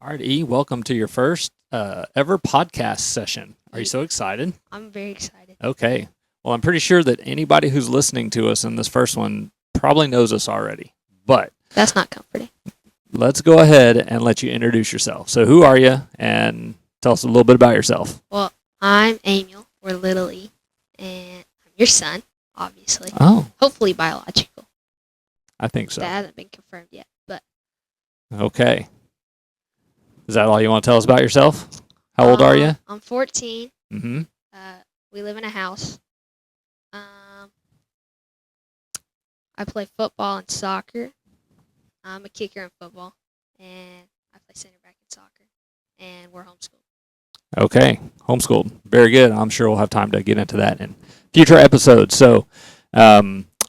All right, E, welcome to your first ever podcast session. Are you so excited? I'm very excited. Okay. Well, I'm pretty sure that anybody who's listening to us in this first one probably knows us already. But That's not comforting. let's go ahead and let you introduce yourself. So, who are you? And tell us a little bit about yourself. Well, I'm Eameal, or Little E, and I'm your son, obviously. Oh, Hopefully biological. I think so. That hasn't been confirmed yet, but Okay. Is that all you want to tell us about yourself? How old are you? I'm 14. Mm-hmm. We live in a house. I play football and soccer. I'm a kicker in football, and I play center back in soccer, and we're homeschooled. Okay, homeschooled. Very good. I'm sure we'll have time to get into that in future episodes. So,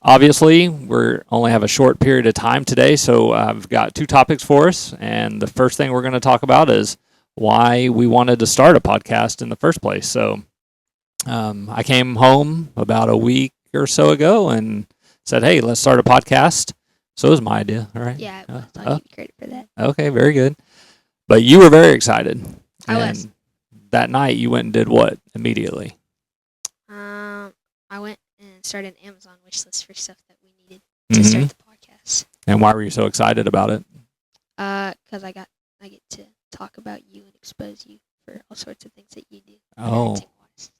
obviously, we only have a short period of time today, so I've got two topics for us. And the first thing we're going to talk about is why we wanted to start a podcast in the first place. So, I came home about a week or so ago and said, "Hey, let's start a podcast." So it was my idea, all right? Yeah, I'll give you credit for that. Okay, very good. But you were very excited. I was. That night, you went and did what immediately? I went and started an Amazon wish list for stuff that we needed to start the podcast. And why were you so excited about it? Because I get to talk about you and expose you for all sorts of things that you do. Oh, parenting-wise.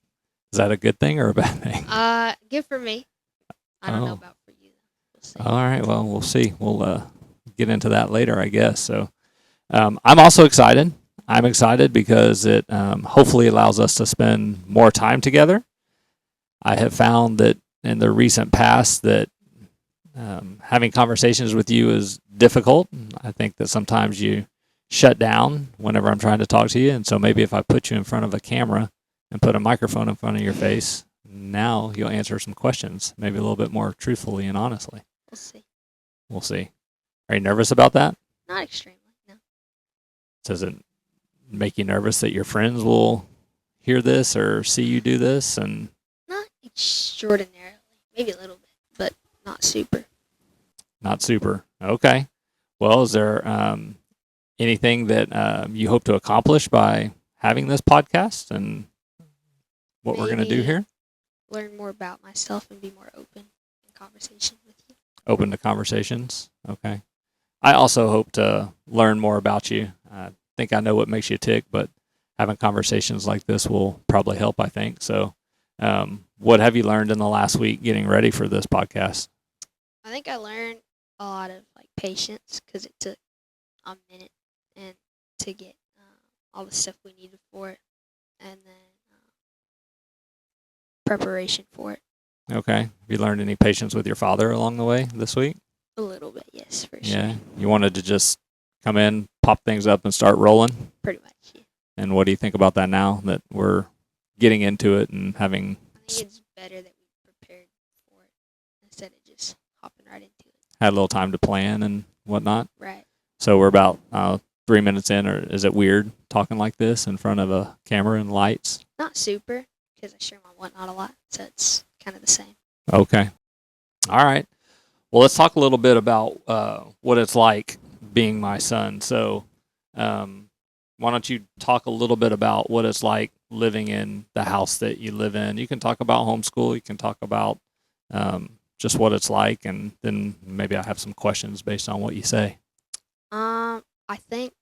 is that a good thing or a bad thing? Good for me. I don't know Oh. about for you. We'll see. All right, well, we'll see. We'll get into that later, I guess. So I'm also excited. I'm excited because it hopefully allows us to spend more time together. I have found that in the recent past that having conversations with you is difficult. I think that sometimes you shut down whenever I'm trying to talk to you. And so maybe if I put you in front of a camera and put a microphone in front of your face, now you'll answer some questions, maybe a little bit more truthfully and honestly. We'll see. We'll see. Are you nervous about that? Not extremely, no. Does it make you nervous that your friends will hear this or see you do this? And Not extraordinarily. Maybe a little bit, but not super. not super. Okay. Well, is there anything that you hope to accomplish by having this podcast and what we're going to do Maybe here? Learn more about myself and be more open in conversation with you. Open to conversations. Okay. I also hope to learn more about you. I think I know what makes you tick, but having conversations like this will probably help, I think. So, what have you learned in the last week getting ready for this podcast? I think I learned a lot of patience because it took a minute and to get all the stuff we needed for it, and then preparation for it. Okay. Have you learned any patience with your father along the way this week? A little bit, yes, for Yeah. sure. You wanted to just come in, pop things up, and start rolling? Pretty much, yeah. And what do you think about that now that we're getting into it and having I think it's better that we prepared for it instead of just hopping right into it. had a little time to plan and whatnot? Right. So we're about 3 minutes in, or is it weird talking like this in front of a camera and lights? Not super, because I share my whatnot a lot, so it's kind of the same. Okay. All right. Well, let's talk a little bit about what it's like being my son. So why don't you talk a little bit about what it's like living in the house that you live in? You can talk about homeschool. You can talk about just what it's like, and then maybe I have some questions based on what you say. I think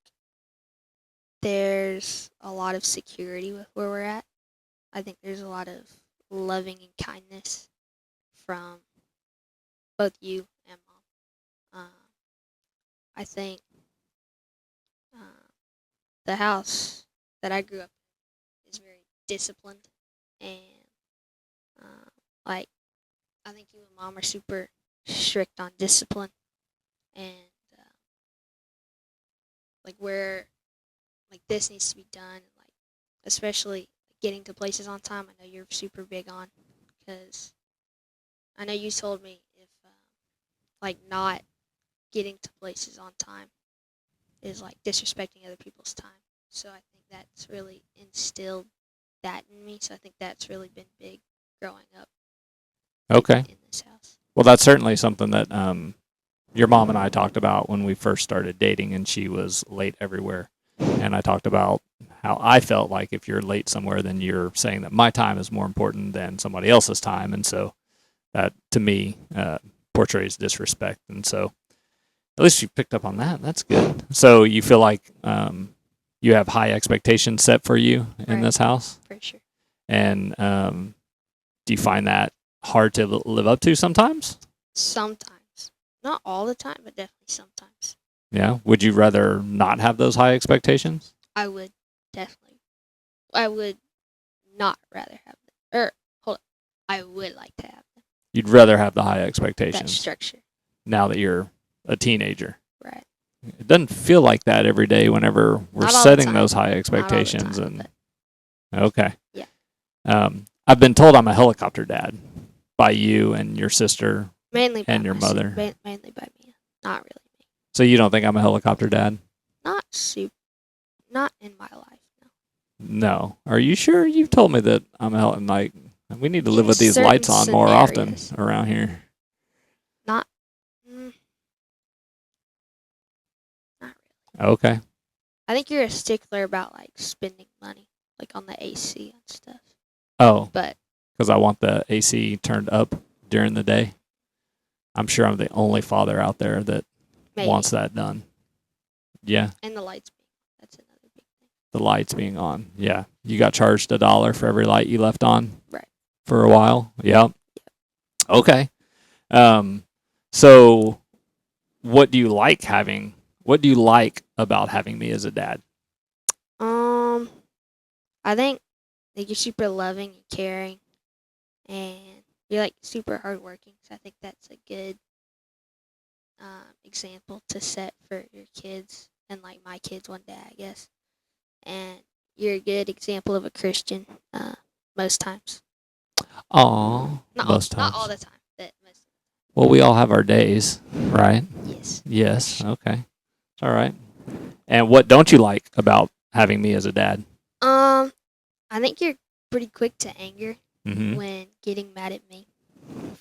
there's a lot of security with where we're at. I think there's a lot of loving and kindness from both you and Mom. I think the house that I grew up in is very disciplined, and I think you and Mom are super strict on discipline, and where this needs to be done, especially getting to places on time. I know you're super big on, because I know you told me if not getting to places on time is disrespecting other people's time. So I think that's really instilled that in me. So I think that's really been big growing up. Okay. In this house. Well, that's certainly something that your mom and I talked about when we first started dating, and she was late everywhere. and I talked about how I felt like if you're late somewhere, then you're saying that my time is more important than somebody else's time, and so that to me portrays disrespect. And so at least you picked up on that. That's good. So you feel like you have high expectations set for you in Right. this house, For sure. and do you find that hard to live up to sometimes? Sometimes. Not all the time, but definitely sometimes. Yeah. Would you rather not have those high expectations? I would definitely. I would not rather have them. Or, hold on. I would like to have them. You'd rather have the high That expectations structure. now that you're a teenager. Right. It doesn't feel like that every day whenever we're Not all the setting time. those high Not all the expectations. time, And but okay. Yeah. I've been told I'm a helicopter dad by you and your sister. mainly by And your my si- mother. mainly by me. Not really me. So you don't think I'm a helicopter dad? Not super. Not in my life. No. No. Are you sure? You've told me that I'm a like we need to live In with these certain lights on more often scenarios. around here. Not. Not really. Okay. I think you're a stickler about like spending money, like on the AC and stuff. Oh, But because I want the AC turned up during the day. I'm sure I'm the only father out there that maybe. wants that done. Yeah, And the lights being on. That's another big thing. the lights being on. Yeah, you got charged $1 for every light you left on. Right. For a while. Yep. Okay. So what do you like having? What do you like about having me as a dad? I think like you're super loving and caring, and you're like super hardworking. So I think that's a good example to set for your kids and like my kids one day, I guess. And you're a good example of a Christian most times. Aw, most Not all times. the time, but most. Well, we all have our days, right? Yes. Yes. Okay. All right. And what don't you like about having me as a dad? I think you're pretty quick to anger Mm-hmm. when getting mad at me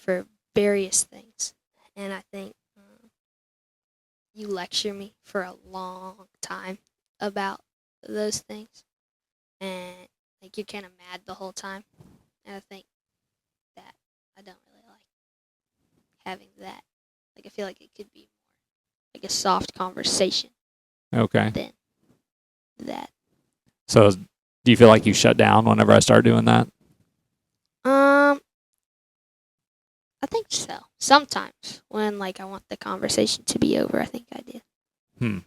for various things, and I think you lecture me for a long time about those things, and like you're kind of mad the whole time, and I think that I don't really like having that. Like I feel like it could be more like a soft conversation Okay. than that. So, do you feel like you shut down whenever I start doing that? I think so. Sometimes when like I want the conversation to be over, I think I do.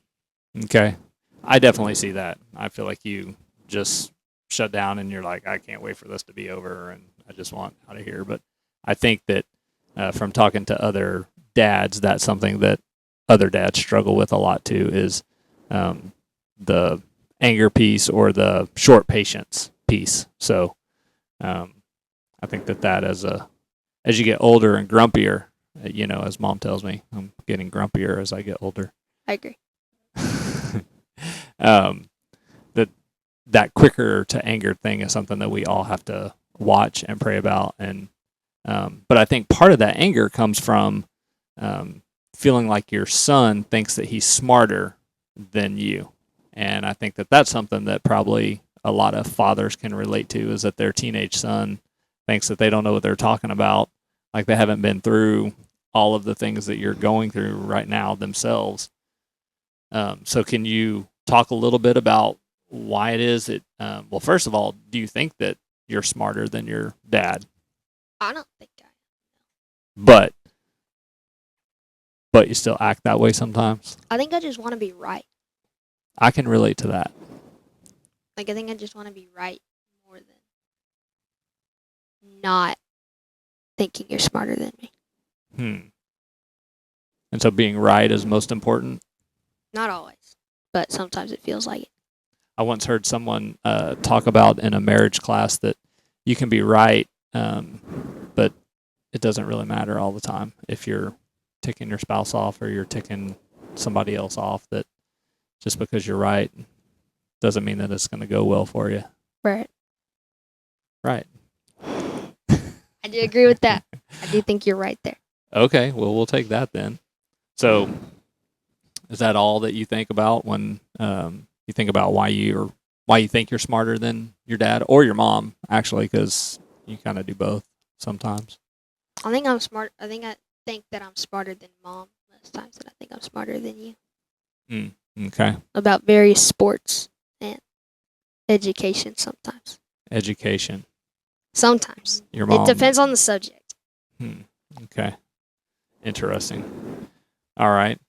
Okay. I definitely see that. I feel like you just shut down and you're like, I can't wait for this to be over and I just want out of here. But I think that from talking to other dads, that's something that other dads struggle with a lot too is the anger piece or the short patience piece. So I think that as you get older and grumpier, as mom tells me, I'm getting grumpier as I get older. I agree. That quicker to anger thing is something that we all have to watch and pray about. And but I think part of that anger comes from feeling like your son thinks that he's smarter than you, and I think that that's something that probably a lot of fathers can relate to is that their teenage son thinks that they don't know what they're talking about, like they haven't been through all of the things that you're going through right now themselves. So can you talk a little bit about why it is that, well, first of all, do you think that you're smarter than your dad? I don't think I. But you still act that way sometimes? I think I just want to be right. I can relate to that. Like I think I just want to be right more than not thinking you're smarter than me. And so being right is most important? Not always, but sometimes it feels like it. I once heard someone talk about in a marriage class that you can be right, but it doesn't really matter all the time. If you're ticking your spouse off or you're ticking somebody else off, that just because you're right doesn't mean that it's going to go well for you. Right. Right. I do agree with that. I do think you're right there. Okay, well, we'll take that then. So is that all that you think about when You think about why you think you're smarter than your dad or your mom, actually, because you kind of do both sometimes. I think I'm smart. I think that I'm smarter than mom most times, and I think I'm smarter than you Okay. about various sports and education sometimes. Education. Sometimes. Your It mom. depends on the subject. Okay. Interesting. All right.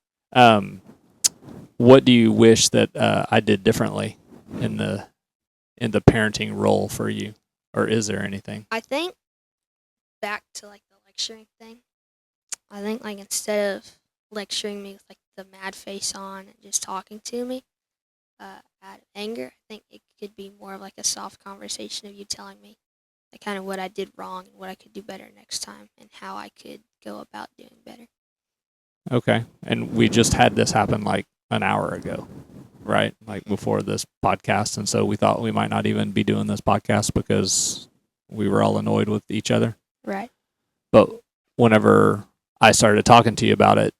What do you wish that I did differently in the parenting role for you, or is there anything? I think back to like the lecturing thing. I think like instead of lecturing me with like the mad face on and just talking to me out of anger, I think it could be more of like a soft conversation of you telling me like kind of what I did wrong and what I could do better next time and how I could go about doing better. Okay. And we just had this happen like an hour ago, right? Like before this podcast. And so we thought we might not even be doing this podcast because we were all annoyed with each other. Right. But whenever I started talking to you about it,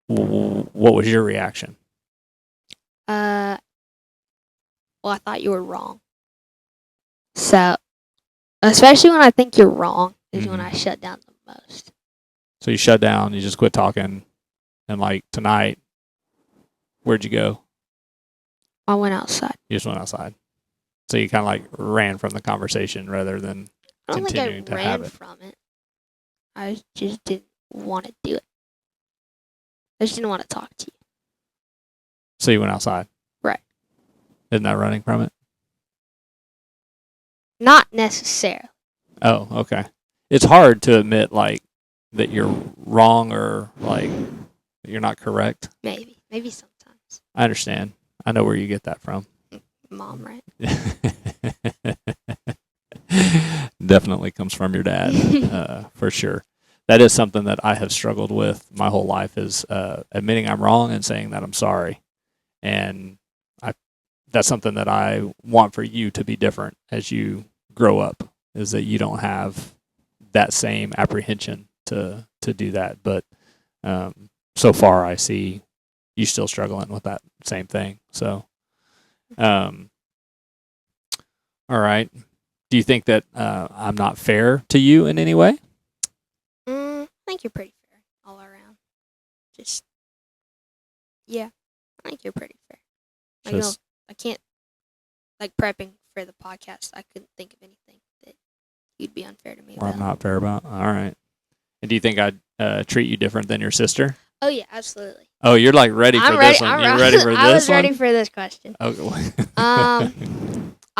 what was your reaction? Well, I thought you were wrong. So, especially when I think you're wrong is when I shut down the most. So you shut down, you just quit talking, and like tonight, where'd you go? I went outside. You just went outside. So you kind of like ran from the conversation rather than I don't think continuing I to have ran it. from it. I just didn't want to do it. I just didn't want to talk to you. So you went outside. Right. Isn't that running from it? Not necessarily. Oh, okay. It's hard to admit like that you're wrong or like that you're not correct. Maybe sometimes. I understand. I know where you get that from. Mom, right? Definitely comes from your dad, for sure. That is something that I have struggled with my whole life is admitting I'm wrong and saying that I'm sorry. And that's something that I want for you to be different as you grow up, is that you don't have that same apprehension to do that. But so far I see you still struggling with that same thing. So, all right. Do you think that I'm not fair to you in any way? I think you're pretty fair all around. Yeah, I think you're pretty fair. I can't, like prepping for the podcast, I couldn't think of anything that you'd be unfair to me Or about. I'm not fair about? All right. And do you think I'd treat you different than your sister? Oh, yeah, absolutely. Oh, you're like ready for this one. You're ready for this one? I was ready for this question. Okay. I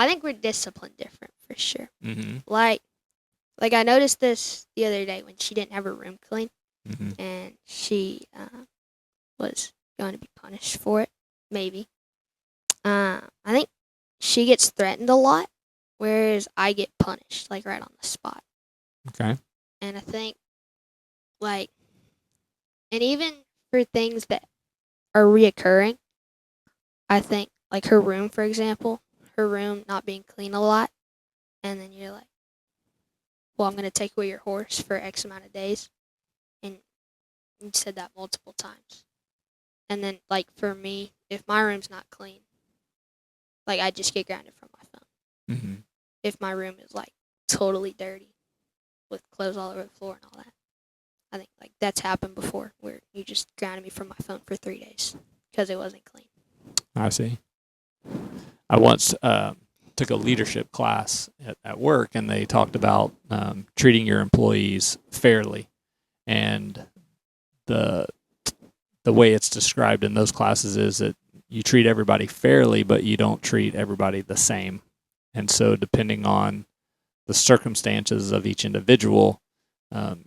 think we're disciplined different for sure. Mm-hmm. Like I noticed this the other day when she didn't have her room clean, and she was going to be punished for it. Maybe. I think she gets threatened a lot, whereas I get punished like right on the spot. Okay. And I think like, and even for things that are reoccurring, I think like her room, for example, her room not being clean a lot, and then you're like, well, I'm going to take away your horse for X amount of days. And you said that multiple times. And then, like, for me, if my room's not clean, like, I just get grounded from my phone. Mm-hmm. If my room is, like, totally dirty with clothes all over the floor and all that, I think, like, that's happened before where you just grounded me from my phone for 3 days because it wasn't clean. I see. I once took a leadership class at work, and they talked about treating your employees fairly. And the way it's described in those classes is that you treat everybody fairly, but you don't treat everybody the same. And so depending on the circumstances of each individual,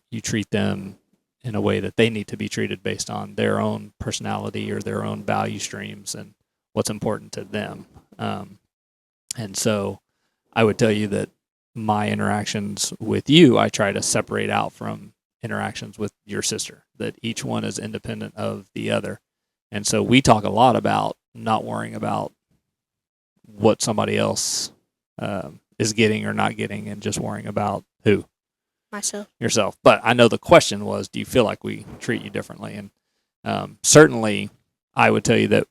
you treat them in a way that they need to be treated based on their own personality or their own value streams and what's important to them. And so I would tell you that my interactions with you, I try to separate out from interactions with your sister, that each one is independent of the other. And so we talk a lot about not worrying about what somebody else is getting or not getting and just worrying about who? Myself. Yourself. But I know the question was, do you feel like we treat you differently? And certainly I would tell you that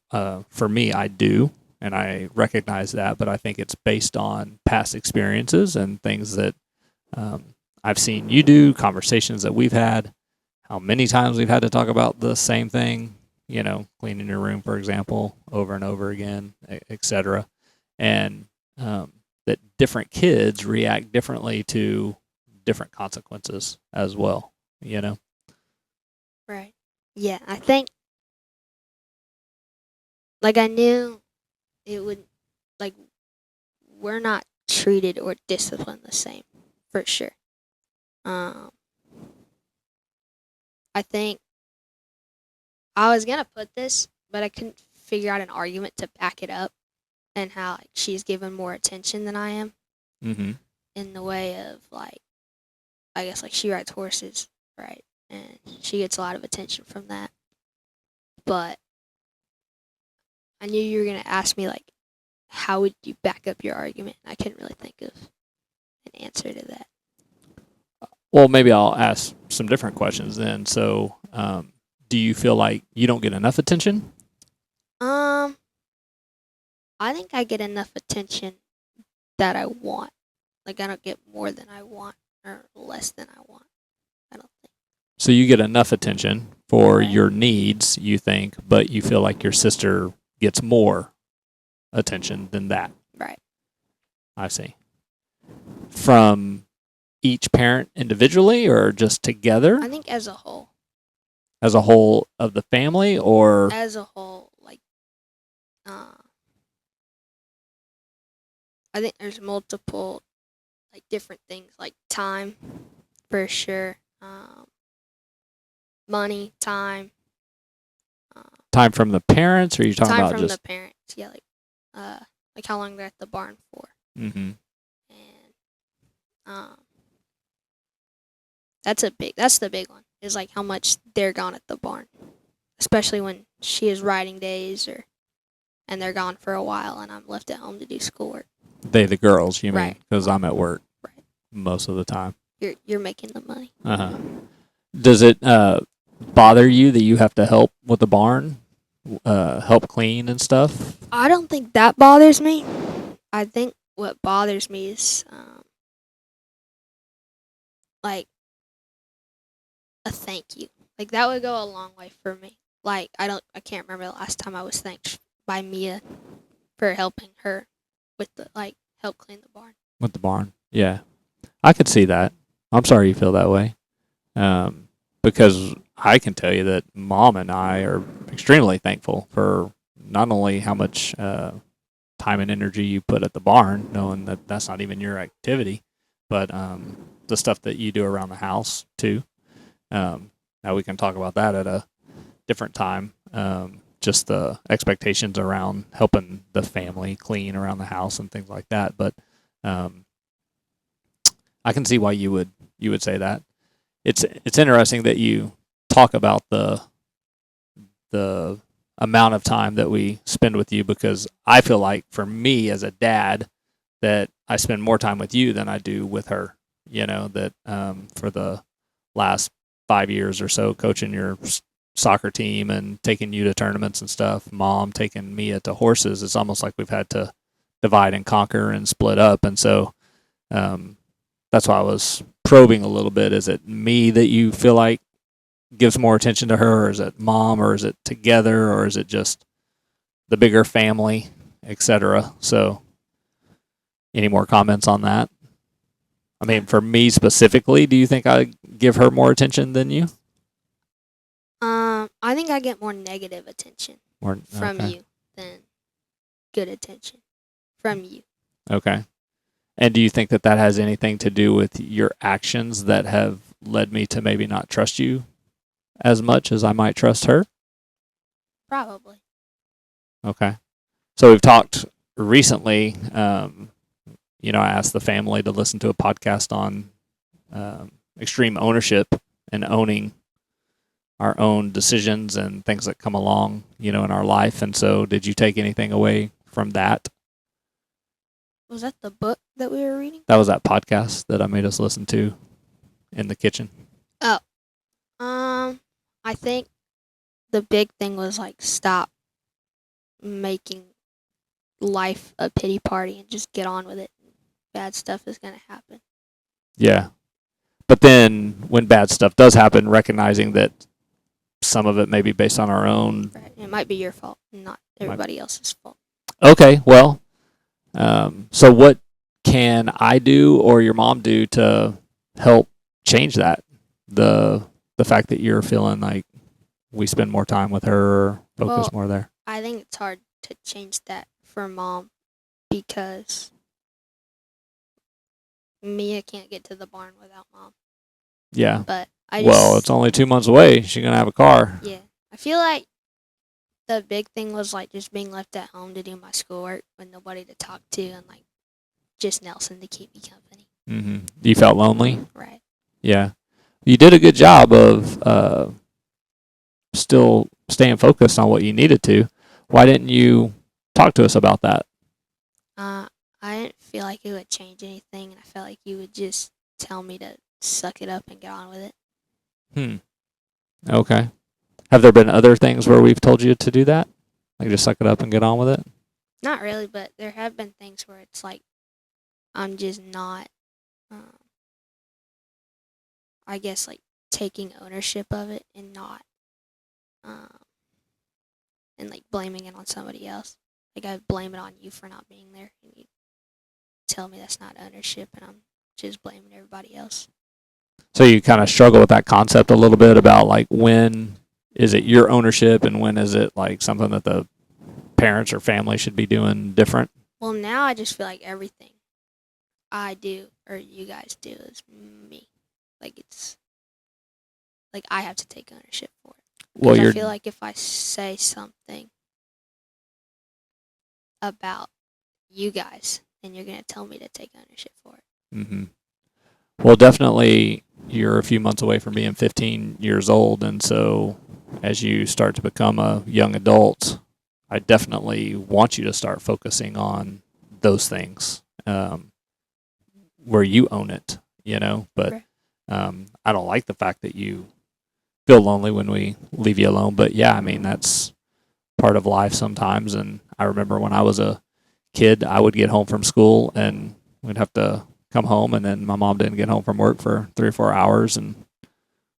for me, I do. and I recognize that, but I think it's based on past experiences and things that I've seen you do, conversations that we've had, how many times we've had to talk about the same thing, cleaning your room, for example, over and over again, etc. And that different kids react differently to different consequences as well, Right. Yeah, I think like I knew it would like we're not treated or disciplined the same for sure. Um, I think I was gonna put this, but I couldn't figure out an argument to back it up, and how like she's given more attention than I am Mm-hmm. in the way of like I guess like she rides horses, right, and she gets a lot of attention from that. But I knew you were gonna ask me like, how would you back up your argument? I couldn't really think of an answer to that. Well, maybe I'll ask some different questions then. So, do you feel like you don't get enough attention? Um, I think I get enough attention that I want. Like I don't get more than I want or less than I want. I don't think. So you get enough attention for Right. your needs, you think, but you feel like your sister gets more attention than that. Right. I see. From each parent individually or just together I think as a whole. as a whole of the family, or As a whole, like, uh, I think there's multiple, like, different things, like time, for sure. Money, time, uh, time from the parents, or are you talking time about from just the parents. Yeah, like how long they're at the barn for, mm-hmm. and that's the big one. Is like how much they're gone at the barn, especially when she is riding days and they're gone for a while, and I'm left at home to do schoolwork. The girls, you mean? Right. Because I'm at work Right. most of the time. You're making the money. Uh-huh. Does it bother you that you have to help with the barn, help clean and stuff? I don't think that bothers me. I think what bothers me is like a thank you. Like that would go a long way for me. Like I can't remember the last time I was thanked by Mia for helping her with the like help clean the barn. With the barn, yeah, I could see that. I'm sorry you feel that way, because I can tell you that Mom and I are extremely thankful for not only how much time and energy you put at the barn, knowing that that's not even your activity, but the stuff that you do around the house too. Now we can talk about that at a different time. Just the expectations around helping the family clean around the house and things like that. But I can see why you would say that. It's interesting that you talk about the amount of time that we spend with you, because I feel like for me as a dad that I spend more time with you than I do with her. That for the last 5 years or so coaching your soccer team and taking you to tournaments and stuff, Mom taking Mia to horses, it's almost like we've had to divide and conquer and split up. And so that's why I was probing a little bit. Is it me that you feel like gives more attention to her, or is it Mom, or is it together, or is it just the bigger family, etc.? So any more comments on that? I mean, for me specifically, do you think I give her more attention than you? I think I get more negative attention Or from okay. you than good attention from you. Okay. And do you think that that has anything to do with your actions that have led me to maybe not trust you as much as I might trust her? Probably. Okay. So we've talked recently. I asked the family to listen to a podcast on extreme ownership and owning our own decisions and things that come along, in our life. And so, did you take anything away from that? Was that the book that we were reading? That was that podcast that I made us listen to in the kitchen. Oh. I think the big thing was like stop making life a pity party and just get on with it. Bad stuff is gonna happen. Yeah. But then when bad stuff does happen, recognizing that some of it may be based on our own. Right? It might be your fault, not everybody else's fault. Okay, well, so what can I do or your mom do to help change that? The fact that you're feeling like we spend more time with her, or focus more there. I think it's hard to change that for mom because Mia can't get to the barn without mom. Yeah. But it's only 2 months away. She's gonna have a car. Yeah. I feel like the big thing was like just being left at home to do my schoolwork with nobody to talk to and like just Nelson to keep me company. Mm-hmm. You felt lonely? Right. Yeah. You did a good job of still staying focused on what you needed to. Why didn't you talk to us about that? I didn't feel like it would change anything, and I felt like you would just tell me to suck it up and get on with it. Okay. Have there been other things where we've told you to do that? Like just suck it up and get on with it? Not really, but there have been things where it's like I'm just not, I guess, like taking ownership of it and not, and like blaming it on somebody else. Like I blame it on you for not being there, and you tell me that's not ownership, and I'm just blaming everybody else. So you kind of struggle with that concept a little bit about like when is it your ownership and when is it like something that the parents or family should be doing different? Well, now I just feel like everything I do or you guys do is me. Like it's like I have to take ownership for it. Well, I feel like if I say something about you guys, then you're gonna tell me to take ownership for it. Mm-hmm. Well, definitely, you're a few months away from being 15 years old, and so as you start to become a young adult, I definitely want you to start focusing on those things where you own it, But I don't like the fact that you feel lonely when we leave you alone. But yeah, I mean, that's part of life sometimes. And I remember when I was a kid, I would get home from school and we'd have to come home, and then my mom didn't get home from work for 3 or 4 hours, and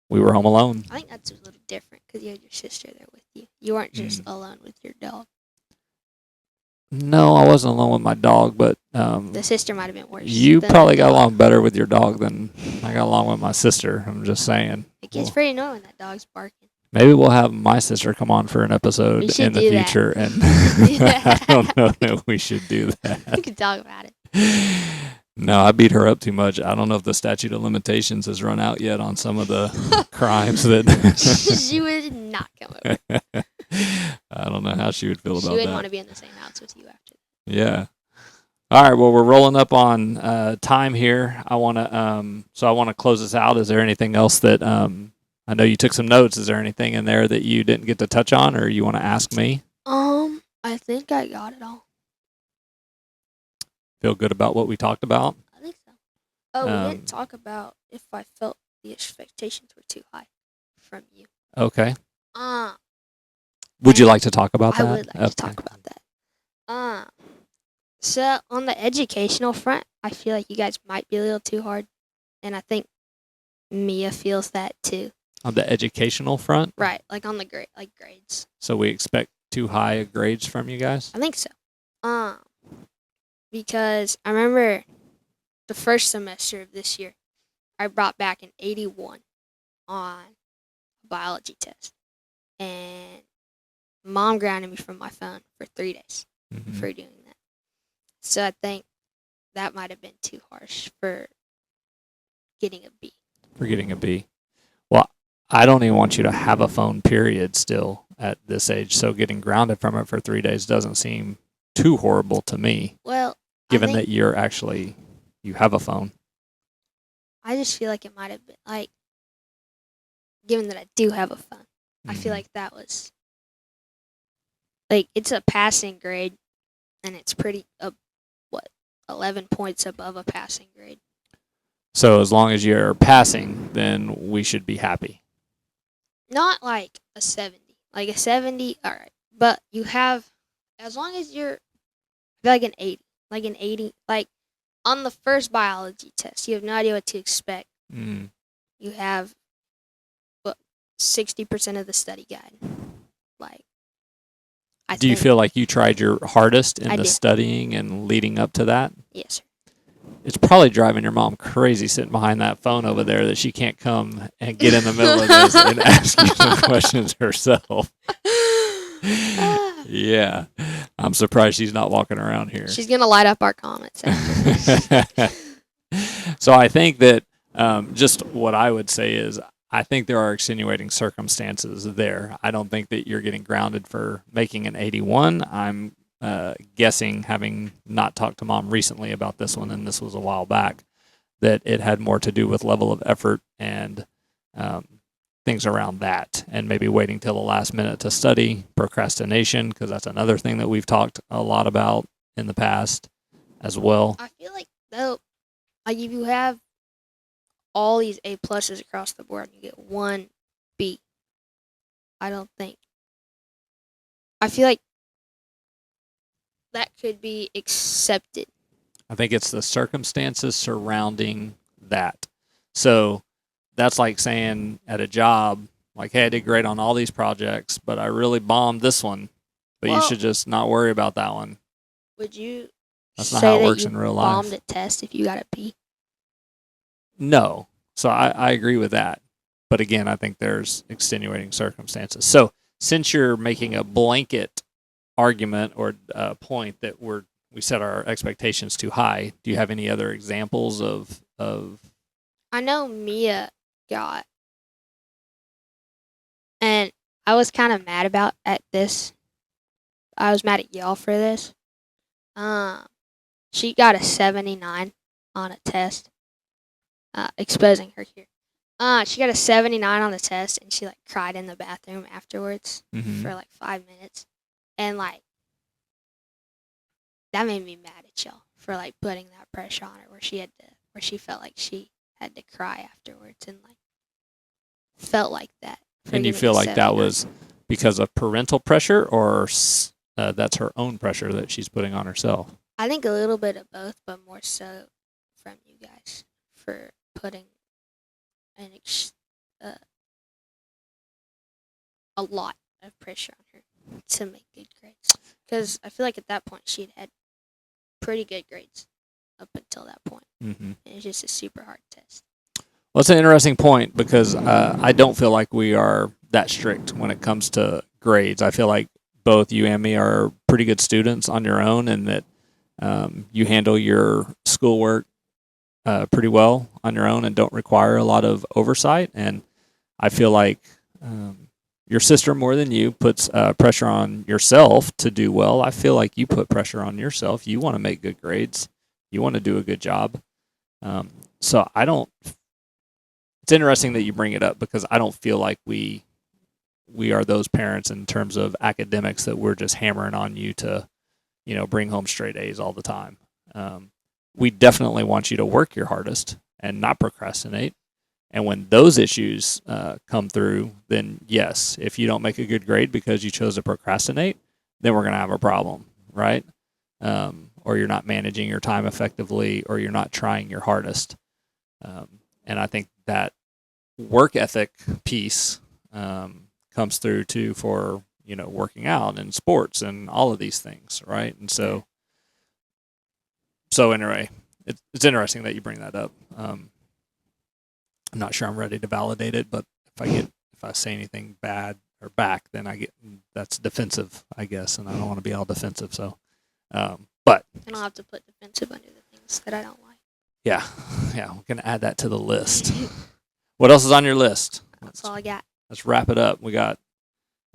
we were home alone. I think that's a little different because you had your sister there with you. You weren't just alone with your dog. No, I wasn't alone with my dog, but the sister might have been worse. You probably got along better with your dog than I got along with my sister. I'm just saying. It gets pretty annoying when that dog's barking. Maybe we'll have my sister come on for an episode in the future, and I don't know if we should do that. We could talk about it. No, I beat her up too much. I don't know if the statute of limitations has run out yet on some of the crimes that she would not come over. I don't know how she would feel about that. She wouldn't want to be in the same house with you after that. Yeah. All right. Well, we're rolling up on time here. I want to close this out. Is there anything else that I know you took some notes? Is there anything in there that you didn't get to touch on, or you want to ask me? I think I got it all. Feel good about what we talked about? I think so. Oh, we didn't talk about if I felt the expectations were too high from you. Okay. Would you like to talk about that? I would like to talk about that. So on the educational front, I feel like you guys might be a little too hard, and I think Mia feels that too. On the educational front? Right, like on the grades. So we expect too high grades from you guys? I think so. Because I remember the first semester of this year, I brought back an 81 on a biology test. And Mom grounded me from my phone for 3 days for doing that. So I think that might have been too harsh for getting a B. For getting a B. Well, I don't even want you to have a phone, period, still at this age. So getting grounded from it for 3 days doesn't seem too horrible to me. Well, given that you have a phone. I just feel like it might have been, like, given that I do have a phone, I feel like that was, like, it's a passing grade, and it's pretty, 11 points above a passing grade. So as long as you're passing, then we should be happy. Not like a 70. Like a 70, all right. But you have, as long as you're feel like an 80. Like an 80. Like, on the first biology test, you have no idea what to expect. Mm. You have, 60% of the study guide. Like, Do you feel like you tried your hardest in I the did. studying and leading up to that? Yes, sir. It's probably driving your mom crazy sitting behind that phone over there that she can't come and get in the middle of this and ask you some questions herself. Yeah. I'm surprised she's not walking around here. She's going to light up our comments. So I think that just what I would say is I think there are extenuating circumstances there. I don't think that you're getting grounded for making an 81. I'm guessing, having not talked to Mom recently about this one, and this was a while back, that it had more to do with level of effort and things around that, and maybe waiting till the last minute to study, procrastination, because that's another thing that we've talked a lot about in the past as well. I feel like, though, like if you have all these A pluses across the board and you get one B, I don't think. I feel like that could be accepted. I think it's the circumstances surrounding that. So that's like saying at a job, like, hey, I did great on all these projects, but I really bombed this one. But you should just not worry about that one. Would you That's say not how it that works you in real bombed life. a test if you got a B? No. So I agree with that. But again, I think there's extenuating circumstances. So since you're making a blanket argument or point that we set our expectations too high, do you have any other examples of I know Mia got, and I was kind of mad at this. I was mad at y'all for this. She got a 79 on a test. Exposing her here. She got a 79 on the test, and she like cried in the bathroom afterwards for like 5 minutes, and like that made me mad at y'all for like putting that pressure on her, where she felt like she had to cry afterwards, and like felt like that. And you feel like that was because of parental pressure, or that's her own pressure that she's putting on herself? I think a little bit of both, but more so from you guys for putting a lot of pressure on her to make good grades. Because I feel like at that point she'd had pretty good grades up until that point. Mm-hmm. And it's just a super hard test. Well, it's an interesting point because I don't feel like we are that strict when it comes to grades. I feel like both you and me are pretty good students on your own, and that you handle your schoolwork pretty well on your own and don't require a lot of oversight. And I feel like your sister, more than you, puts pressure on yourself to do well. I feel like you put pressure on yourself. You want to make good grades. You want to do a good job. So I don't. It's interesting that you bring it up because I don't feel like we are those parents in terms of academics that we're just hammering on you to, bring home straight A's all the time. We definitely want you to work your hardest and not procrastinate. And when those issues come through, then yes, if you don't make a good grade because you chose to procrastinate, then we're going to have a problem, right? Or you're not managing your time effectively, or you're not trying your hardest. And I think that work ethic piece comes through too for, working out and sports and all of these things, right? And so anyway, it's interesting that you bring that up. I'm not sure I'm ready to validate it, but if I say anything bad or back, then that's defensive, I guess, and I don't want to be all defensive. So, but I don't have to put defensive under the things that I don't like. Yeah, we're gonna add that to the list. What else is on your list? That's all I got. Let's wrap it up. We got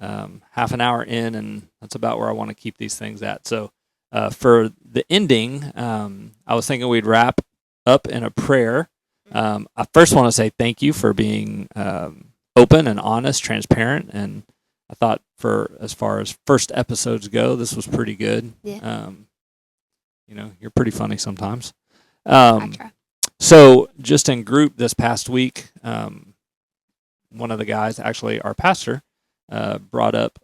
half an hour in, and that's about where I want to keep these things at. So for the ending, I was thinking we'd wrap up in a prayer. I first want to say thank you for being open and honest, transparent, and I thought as far as first episodes go, this was pretty good. Yeah. You're pretty funny sometimes. I try. So just in group this past week, one of the guys, actually our pastor, brought up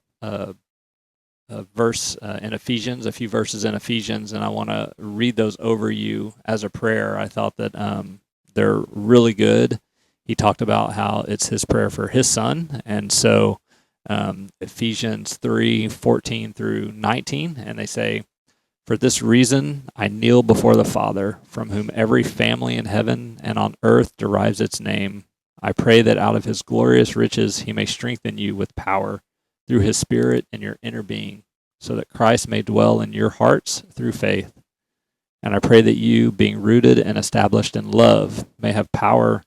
verse in Ephesians, a few verses in Ephesians, and I want to read those over you as a prayer. I thought that they're really good. He talked about how it's his prayer for his son, and so Ephesians 3:14 through 19, and they say, "For this reason I kneel before the Father, from whom every family in heaven and on earth derives its name. I pray that out of his glorious riches he may strengthen you with power through his Spirit in your inner being, so that Christ may dwell in your hearts through faith. And I pray that you, being rooted and established in love, may have power,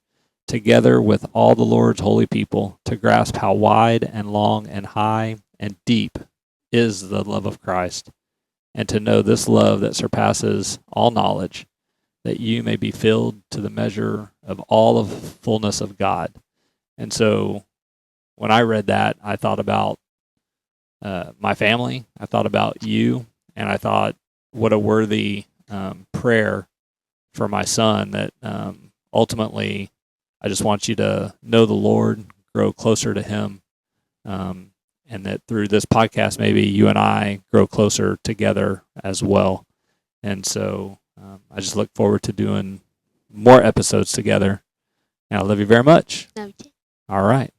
together with all the Lord's holy people, to grasp how wide and long and high and deep is the love of Christ, and to know this love that surpasses all knowledge, that you may be filled to the measure of all of fullness of God." And so when I read that, I thought about my family, I thought about you, and I thought, what a worthy prayer for my son, that ultimately I just want you to know the Lord, grow closer to him, and that through this podcast, maybe you and I grow closer together as well. And so I just look forward to doing more episodes together. And I love you very much. No, you didn't. All right.